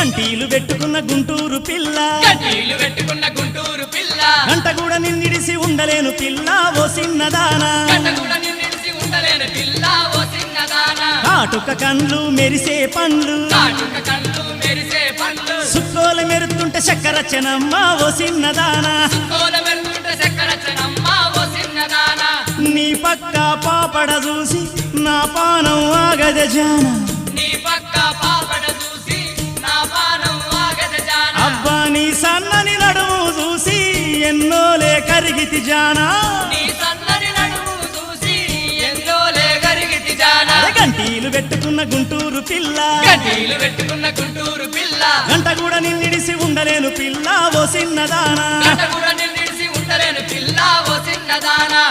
గంటీలు పెట్టుకున్న గుంటూరు పిల్ల గంటీలు పెట్టుకున్న గుంటూరు పిల్ల గంట కూడా నిన్నిడిసి ఉండలేను పిల్ల ఓ చిన్నదానా గంట కూడా నిన్నిడిసి ఉండలేను పిల్ల ఓ చిన్నదానా కాటుక కండ్లు మెరిసే పండ్లు కాటుక కళ్ళు మెరిసే పండ్లు సుక్కోల మెరుతుంటే చక్కరచ్చనమ్మ ఓ చిన్నదానా కోల మెరుతుంటే చక్కరచ్చనమ్మ ఓ చిన్నదానా నీ పక్క పాపడ చూసి నా పానం ఆగద జాన నీ పక్క పాపడ చూసి నా పానం ఆగద జాన అబ్బా నీ సన్నని నడుము చూసి ఎన్నోలే కరిగితి జానా నీ సన్నని నడుము చూసి ఎందోలే గరిగితి జాన గంటీలు పెట్టుకున్న గుంటూరు పిల్ల గంటీలు పెట్టుకున్న గుంటూరు పిల్ల గంట కూడా నిన్నిడిసి ఉండలేను పిల్ల ఓ చిన్నదానా గంట కూడా నిన్నిడిసి ఉండలేను పిల్ల ఓ చిన్నదానా